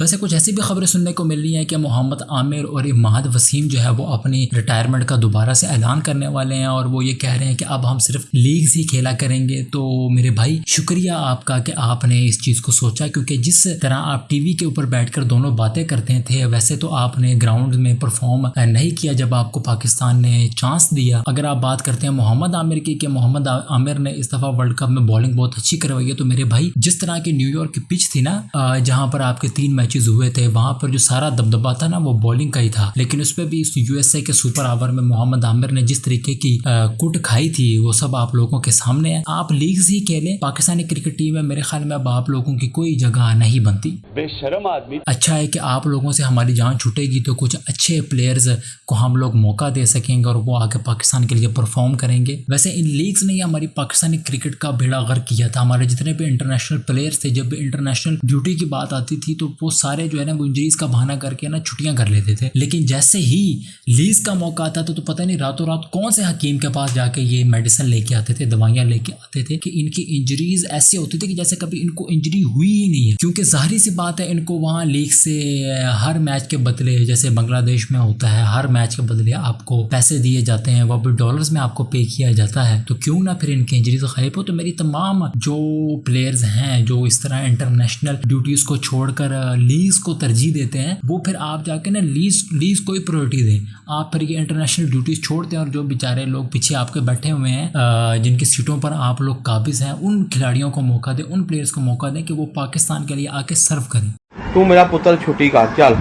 ویسے کچھ ایسی بھی خبریں سننے کو مل رہی ہیں کہ محمد عامر اور اماد وسیم جو ہے وہ اپنی ریٹائرمنٹ کا دوبارہ سے اعلان کرنے والے ہیں، اور وہ یہ کہہ رہے ہیں کہ اب ہم صرف لیگز ہی کھیلا کریں گے۔ تو میرے بھائی شکریہ آپ کا کہ آپ نے اس چیز کو سوچا، کیونکہ جس طرح آپ ٹی وی کے اوپر بیٹھ کر دونوں باتیں کرتے تھے ویسے تو آپ نے گراؤنڈ میں پرفارم نہیں کیا جب آپ کو پاکستان نے چانس دیا۔ اگر آپ بات کرتے ہیں محمد عامر کی کہ محمد عامر نے اس دفعہ ورلڈ کپ میں بالنگ بہت اچھی کروائی ہے، تو میرے بھائی جس طرح کی نیو یارک کی پچ تھی نا جہاں پر آپ کے 3 میچز ہوئے تھے، وہاں پر جو سارا دبدبا تھا نا وہ بالنگ کا ہی تھا، لیکن اس پہ بھی یو ایس اے کے سپر اوور میں محمد عامر نے جس طریقے کی کٹ کھائی تھی وہ سب آپ لوگوں کے سامنے ہے۔ آپ لیگز ہی کھیلیں، پاکستانی کرکٹ ٹیم میں میرے خیال میں اب آپ لوگوں کی کوئی جگہ نہیں بنتی۔ بے شرم آدمی۔ اچھا ہے کہ آپ لوگوں سے ہماری جان چھوٹے گی تو کچھ اچھے پلیئرز کو ہم لوگ موقع دے سکیں گے اور وہ آگے پاکستان کے لیے پرفارم کریں گے۔ ویسے ان لیگز نے ہماری پاکستانی کرکٹ کا بیڑا غرق کیا تھا۔ ہمارے جتنے بھی انٹرنیشنل پلیئرز تھے، جب بھی انٹرنیشنل ڈیوٹی کی بات آتی تھی تو وہ سارے جو ہے نا وہ انجریز کا بہانہ کر کے نا چھٹیاں کر لیتے تھے، لیکن جیسے ہی لیز کا موقع آتا تھا تو پتہ نہیں راتوں رات کون سے حکیم کے پاس جا کے یہ میڈیسن لے کے آتے تھے، دوائیاں لے کے آتے تھے کہ ان کی انجریز ایسے ہوتی تھی کہ جیسے کبھی ان کو انجری ہوئی ہی نہیں ہے، کیونکہ ظاہری سی بات ہے ان کو وہاں لیگ سے ہر میچ کے بدلے، جیسے بنگلہ دیش میں ہوتا ہے ہر میچ کے بدلے آپ کو پیسے دیے جاتے ہیں، وہ بھی ڈالرز میں آپ کو پے کیا جاتا ہے، تو کیوں نہ پھر ان کی انجریز غائب ہو۔ تو میری تمام جو پلیئرز ہیں جو اس طرح انٹرنیشنل ڈیوٹیز کو چھوڑ کر لیگز کو ترجیح دیتے ہیں، وہ پھر آپ جا کے نا لیز کو ہی پریورٹی دیں۔ آپ پھر یہ انٹرنیشنل ڈیوٹیز چھوڑتے ہیں اور جو بیچارے لوگ پیچھے آپ کے بیٹھے ہوئے ہیں جن کی سیٹوں پر آپ لوگ قابض ہیں، ان کھلاڑیوں کو موقع دیں، ان پلیئرز کو موقع دیں کہ وہ پاکستان کے لیے آ کے سرو کریں۔ تو میرا پتر چھٹی کا چل